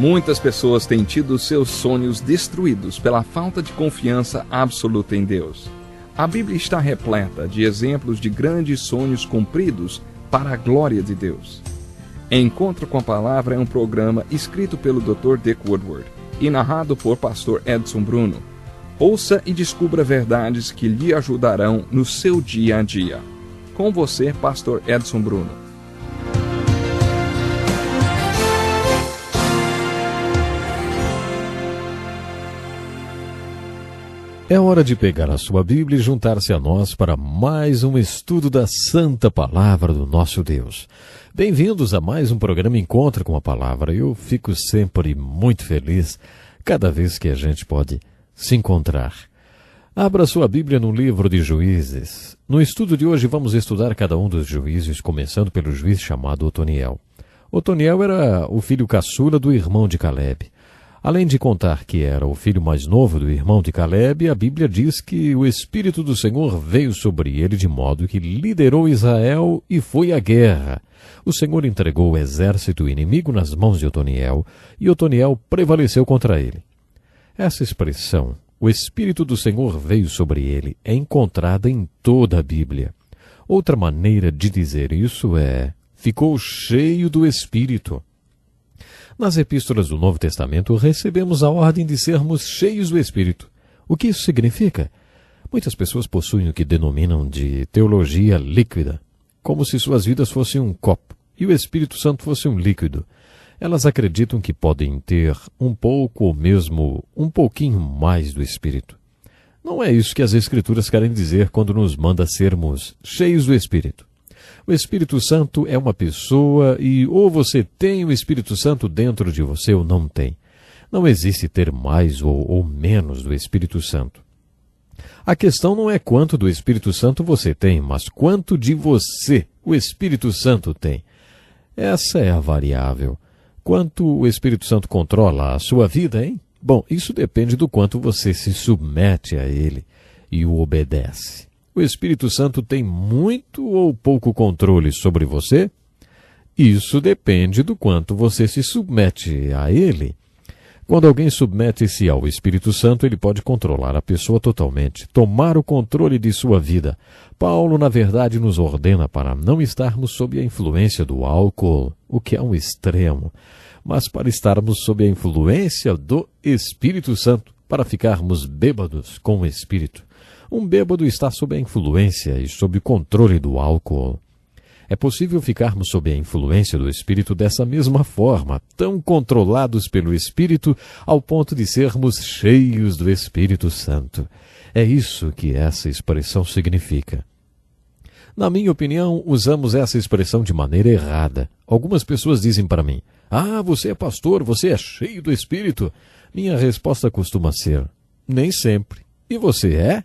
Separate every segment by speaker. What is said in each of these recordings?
Speaker 1: Muitas pessoas têm tido seus sonhos destruídos pela falta de confiança absoluta em Deus. A Bíblia está repleta de exemplos de grandes sonhos cumpridos para a glória de Deus. Encontro com a Palavra é um programa escrito pelo Dr. Dick Woodward e narrado por Pastor Edson Bruno. Ouça e descubra verdades que lhe ajudarão no seu dia a dia. Com você, Pastor Edson Bruno.
Speaker 2: É hora de pegar a sua Bíblia e juntar-se a nós para mais um estudo da Santa Palavra do nosso Deus. Bem-vindos a mais um programa Encontro com a Palavra. Eu fico sempre muito feliz cada vez que a gente pode se encontrar. Abra sua Bíblia no livro de Juízes. No estudo de hoje vamos estudar cada um dos juízes, começando pelo juiz chamado Otoniel. Otoniel era o filho caçula do irmão de Caleb. Além de contar que era o filho mais novo do irmão de Caleb, a Bíblia diz que o Espírito do Senhor veio sobre ele de modo que liderou Israel e foi à guerra. O Senhor entregou o exército inimigo nas mãos de Otoniel, e Otoniel prevaleceu contra ele. Essa expressão, o Espírito do Senhor veio sobre ele, é encontrada em toda a Bíblia. Outra maneira de dizer isso é, ficou cheio do Espírito. Nas epístolas do Novo Testamento, recebemos a ordem de sermos cheios do Espírito. O que isso significa? Muitas pessoas possuem o que denominam de teologia líquida, como se suas vidas fossem um copo e o Espírito Santo fosse um líquido. Elas acreditam que podem ter um pouco ou mesmo um pouquinho mais do Espírito. Não é isso que as Escrituras querem dizer quando nos manda sermos cheios do Espírito. O Espírito Santo é uma pessoa e ou você tem o Espírito Santo dentro de você ou não tem. Não existe ter mais ou menos do Espírito Santo. A questão não é quanto do Espírito Santo você tem, mas quanto de você o Espírito Santo tem. Essa é a variável. Quanto o Espírito Santo controla a sua vida, hein? Bom, isso depende do quanto você se submete a ele e o obedece. O Espírito Santo tem muito ou pouco controle sobre você? Isso depende do quanto você se submete a ele. Quando alguém submete-se ao Espírito Santo, ele pode controlar a pessoa totalmente, tomar o controle de sua vida. Paulo, na verdade, nos ordena para não estarmos sob a influência do álcool, o que é um extremo, mas para estarmos sob a influência do Espírito Santo, para ficarmos bêbados com o Espírito. Um bêbado está sob a influência e sob o controle do álcool. É possível ficarmos sob a influência do Espírito dessa mesma forma, tão controlados pelo Espírito, ao ponto de sermos cheios do Espírito Santo. É isso que essa expressão significa. Na minha opinião, usamos essa expressão de maneira errada. Algumas pessoas dizem para mim, você é pastor, você é cheio do Espírito. Minha resposta costuma ser, nem sempre. E você é?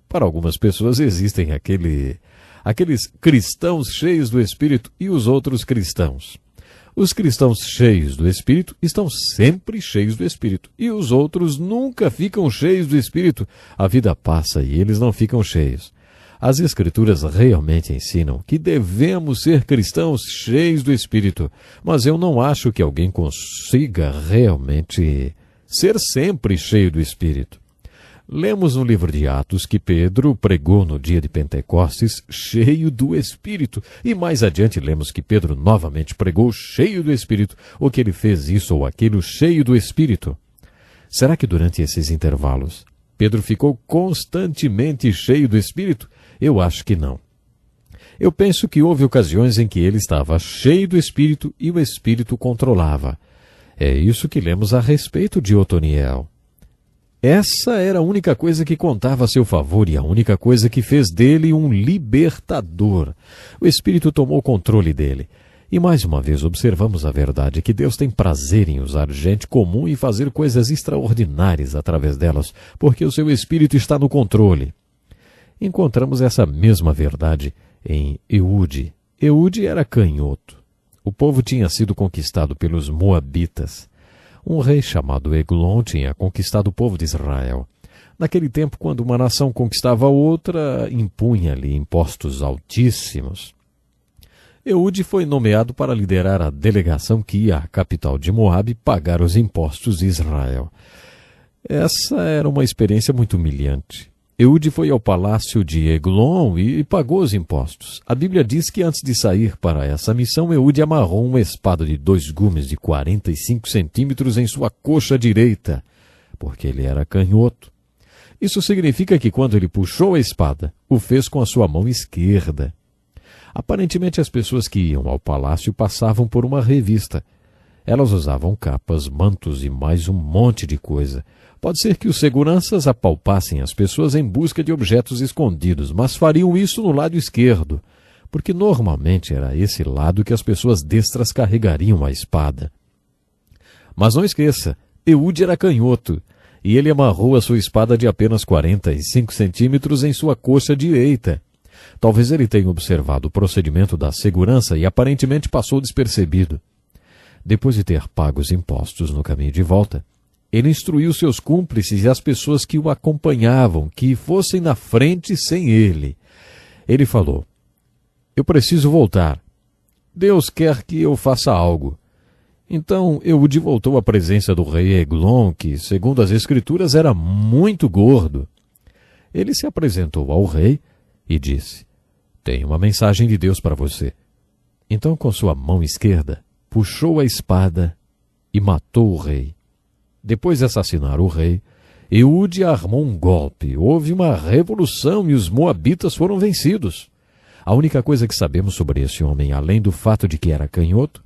Speaker 2: Para algumas pessoas existem aqueles cristãos cheios do Espírito e os outros cristãos. Os cristãos cheios do Espírito estão sempre cheios do Espírito. E os outros nunca ficam cheios do Espírito. A vida passa e eles não ficam cheios. As Escrituras realmente ensinam que devemos ser cristãos cheios do Espírito. Mas eu não acho que alguém consiga realmente ser sempre cheio do Espírito. Lemos no livro de Atos que Pedro pregou no dia de Pentecostes cheio do Espírito. E mais adiante lemos que Pedro novamente pregou cheio do Espírito, ou que ele fez isso ou aquilo cheio do Espírito. Será que durante esses intervalos Pedro ficou constantemente cheio do Espírito? Eu acho que não. Eu penso que houve ocasiões em que ele estava cheio do Espírito e o Espírito controlava. É isso que lemos a respeito de Otoniel. Essa era a única coisa que contava a seu favor e a única coisa que fez dele um libertador. O Espírito tomou controle dele. E mais uma vez observamos a verdade que Deus tem prazer em usar gente comum e fazer coisas extraordinárias através delas, porque o seu Espírito está no controle. Encontramos essa mesma verdade em Eude. Eude era canhoto. O povo tinha sido conquistado pelos Moabitas. Um rei chamado Eglon tinha conquistado o povo de Israel. Naquele tempo, quando uma nação conquistava a outra, impunha-lhe impostos altíssimos. Eude foi nomeado para liderar a delegação que ia à capital de Moabe pagar os impostos de Israel. Essa era uma experiência muito humilhante. Eude foi ao palácio de Eglon e pagou os impostos. A Bíblia diz que antes de sair para essa missão, Eude amarrou uma espada de 2 gumes de 45 centímetros em sua coxa direita, porque ele era canhoto. Isso significa que quando ele puxou a espada, o fez com a sua mão esquerda. Aparentemente as pessoas que iam ao palácio passavam por uma revista. Elas usavam capas, mantos e mais um monte de coisa. Pode ser que os seguranças apalpassem as pessoas em busca de objetos escondidos, mas fariam isso no lado esquerdo, porque normalmente era esse lado que as pessoas destras carregariam a espada. Mas não esqueça, Eude era canhoto, e ele amarrou a sua espada de apenas 45 centímetros em sua coxa direita. Talvez ele tenha observado o procedimento da segurança e aparentemente passou despercebido. Depois de ter pago os impostos no caminho de volta, ele instruiu seus cúmplices e as pessoas que o acompanhavam que fossem na frente sem ele. Ele falou: "Eu preciso voltar. Deus quer que eu faça algo." Então Eude voltou à presença do rei Eglon, que, segundo as escrituras, era muito gordo. Ele se apresentou ao rei e disse: "Tenho uma mensagem de Deus para você." Então, com sua mão esquerda, puxou a espada e matou o rei. Depois de assassinar o rei, Eude armou um golpe. Houve uma revolução e os moabitas foram vencidos. A única coisa que sabemos sobre esse homem, além do fato de que era canhoto,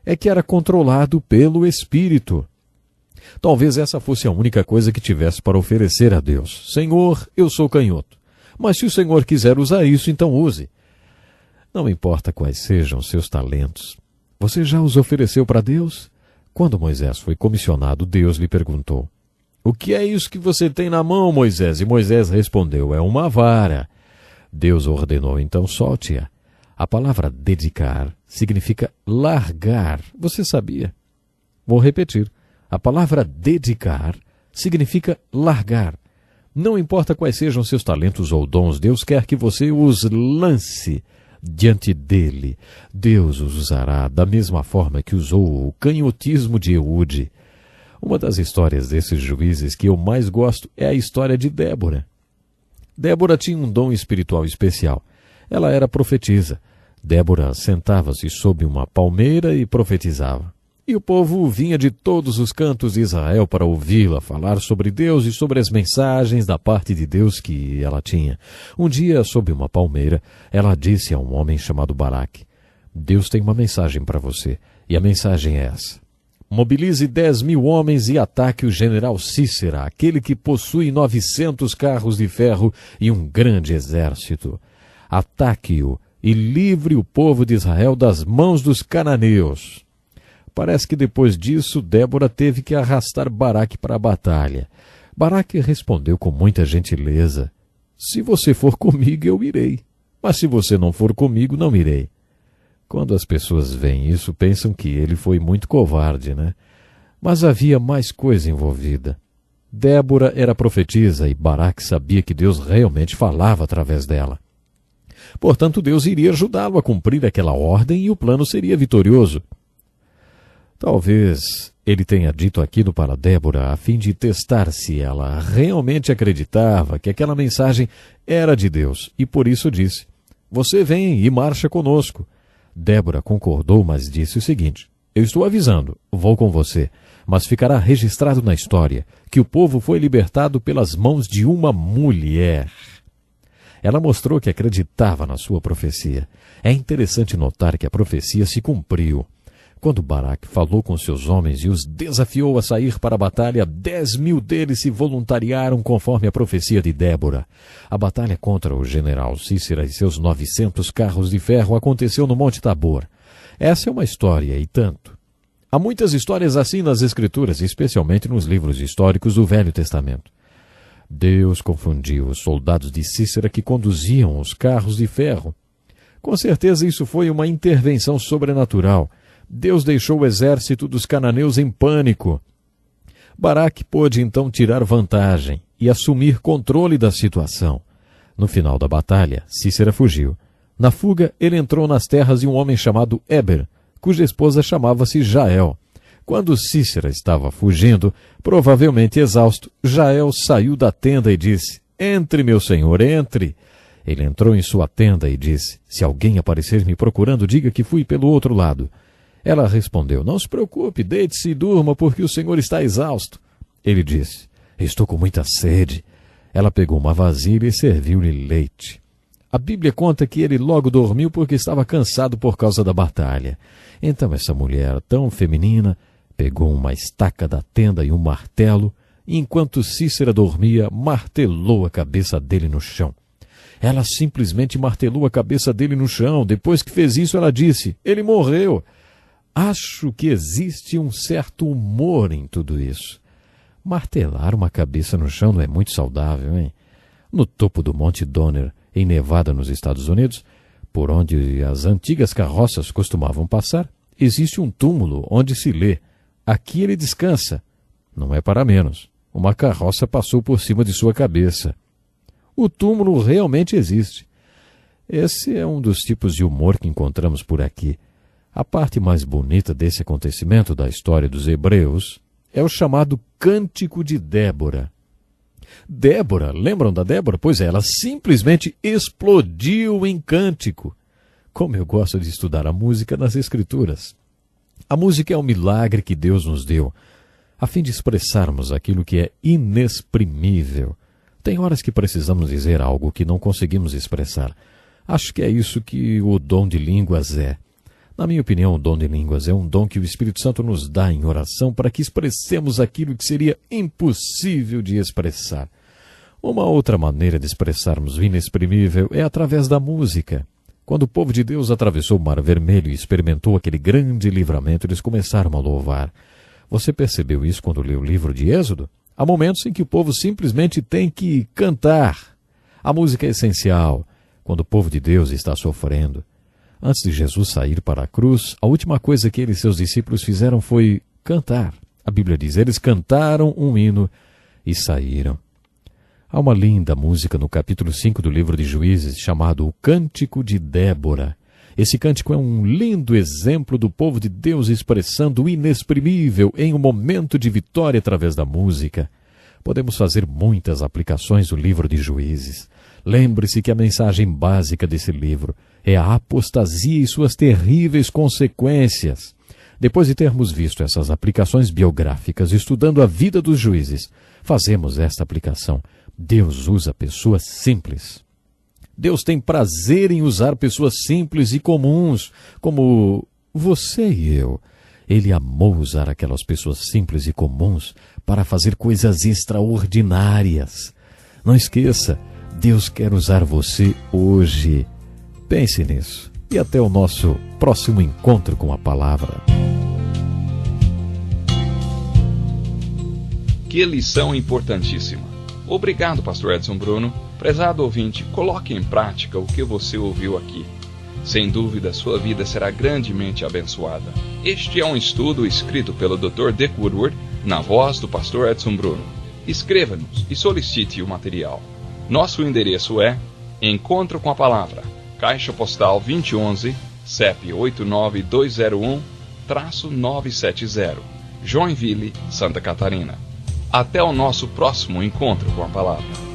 Speaker 2: é que era controlado pelo Espírito. Talvez essa fosse a única coisa que tivesse para oferecer a Deus. "Senhor, eu sou canhoto. Mas se o Senhor quiser usar isso, então use." Não importa quais sejam seus talentos. Você já os ofereceu para Deus? Quando Moisés foi comissionado, Deus lhe perguntou: "O que é isso que você tem na mão, Moisés?" E Moisés respondeu: "É uma vara." Deus ordenou: "Então solte-a." A palavra dedicar significa largar. Você sabia? Vou repetir. A palavra dedicar significa largar. Não importa quais sejam seus talentos ou dons, Deus quer que você os lance diante dele. Deus os usará da mesma forma que usou o canhotismo de Eude. Uma das histórias desses juízes que eu mais gosto é a história de Débora. Débora tinha um dom espiritual especial. Ela era profetisa. Débora sentava-se sob uma palmeira e profetizava. E o povo vinha de todos os cantos de Israel para ouvi-la falar sobre Deus e sobre as mensagens da parte de Deus que ela tinha. Um dia, sob uma palmeira, ela disse a um homem chamado Baraque: "Deus tem uma mensagem para você, e a mensagem é essa. Mobilize 10.000 homens e ataque o general Cícera, aquele que possui 900 carros de ferro e um grande exército. Ataque-o e livre o povo de Israel das mãos dos cananeus." Parece que depois disso, Débora teve que arrastar Baraque para a batalha. Baraque respondeu com muita gentileza: "Se você for comigo, eu irei. Mas se você não for comigo, não irei." Quando as pessoas veem isso, pensam que ele foi muito covarde, né? Mas havia mais coisa envolvida. Débora era profetisa e Baraque sabia que Deus realmente falava através dela. Portanto, Deus iria ajudá-lo a cumprir aquela ordem e o plano seria vitorioso. Talvez ele tenha dito aquilo para Débora a fim de testar se ela realmente acreditava que aquela mensagem era de Deus, e por isso disse: "Você vem e marcha conosco." Débora concordou, mas disse o seguinte: "Eu estou avisando, vou com você, mas ficará registrado na história que o povo foi libertado pelas mãos de uma mulher." Ela mostrou que acreditava na sua profecia. É interessante notar que a profecia se cumpriu. Quando Baraque falou com seus homens e os desafiou a sair para a batalha, 10.000 deles se voluntariaram conforme a profecia de Débora. A batalha contra o general Cícera e seus 900 carros de ferro aconteceu no Monte Tabor. Essa é uma história e tanto. Há muitas histórias assim nas Escrituras, especialmente nos livros históricos do Velho Testamento. Deus confundiu os soldados de Cícera que conduziam os carros de ferro. Com certeza isso foi uma intervenção sobrenatural. Deus deixou o exército dos cananeus em pânico. Baraque pôde então tirar vantagem e assumir controle da situação. No final da batalha, Cícera fugiu. Na fuga, ele entrou nas terras de um homem chamado Éber, cuja esposa chamava-se Jael. Quando Sísera estava fugindo, provavelmente exausto, Jael saiu da tenda e disse: "Entre, meu senhor, entre." Ele entrou em sua tenda e disse: "Se alguém aparecer me procurando, diga que fui pelo outro lado." Ela respondeu: "Não se preocupe, deite-se e durma, porque o senhor está exausto." Ele disse: "Estou com muita sede." Ela pegou uma vasilha e serviu-lhe leite. A Bíblia conta que ele logo dormiu porque estava cansado por causa da batalha. Então essa mulher tão feminina pegou uma estaca da tenda e um martelo, e enquanto Sísera dormia, martelou a cabeça dele no chão. Ela simplesmente martelou a cabeça dele no chão. Depois que fez isso, ela disse: "Ele morreu." Acho que existe um certo humor em tudo isso. Martelar uma cabeça no chão não é muito saudável, hein? No topo do Monte Donner, em Nevada, nos Estados Unidos, por onde as antigas carroças costumavam passar, existe um túmulo onde se lê: "Aqui ele descansa." Não é para menos. Uma carroça passou por cima de sua cabeça. O túmulo realmente existe. Esse é um dos tipos de humor que encontramos por aqui. A parte mais bonita desse acontecimento da história dos hebreus é o chamado Cântico de Débora. Débora, lembram da Débora? Pois é, ela simplesmente explodiu em cântico. Como eu gosto de estudar a música nas Escrituras. A música é um milagre que Deus nos deu, a fim de expressarmos aquilo que é inexprimível. Tem horas que precisamos dizer algo que não conseguimos expressar. Acho que é isso que o dom de línguas é. Na minha opinião, o dom de línguas é um dom que o Espírito Santo nos dá em oração para que expressemos aquilo que seria impossível de expressar. Uma outra maneira de expressarmos o inexprimível é através da música. Quando o povo de Deus atravessou o Mar Vermelho e experimentou aquele grande livramento, eles começaram a louvar. Você percebeu isso quando leu o livro de Êxodo? Há momentos em que o povo simplesmente tem que cantar. A música é essencial quando o povo de Deus está sofrendo. Antes de Jesus sair para a cruz, a última coisa que ele e seus discípulos fizeram foi cantar. A Bíblia diz: eles cantaram um hino e saíram. Há uma linda música no capítulo 5 do livro de Juízes, chamado O Cântico de Débora. Esse cântico é um lindo exemplo do povo de Deus expressando o inexprimível em um momento de vitória através da música. Podemos fazer muitas aplicações do livro de Juízes. Lembre-se que a mensagem básica desse livro é a apostasia e suas terríveis consequências. Depois de termos visto essas aplicações biográficas estudando a vida dos juízes, fazemos esta aplicação. Deus usa pessoas simples. Deus tem prazer em usar pessoas simples e comuns, como você e eu. Ele amou usar aquelas pessoas simples e comuns para fazer coisas extraordinárias. Não esqueça, Deus quer usar você hoje. Pense nisso. E até o nosso próximo encontro com a palavra.
Speaker 1: Que lição importantíssima. Obrigado, pastor Edson Bruno. Prezado ouvinte, coloque em prática o que você ouviu aqui. Sem dúvida, sua vida será grandemente abençoada. Este é um estudo escrito pelo Dr. Dick Woodward, na voz do pastor Edson Bruno. Escreva-nos e solicite o material. Nosso endereço é Encontro com a Palavra, Caixa Postal 2011, CEP 89201-970, Joinville, Santa Catarina. Até o nosso próximo encontro com a Palavra.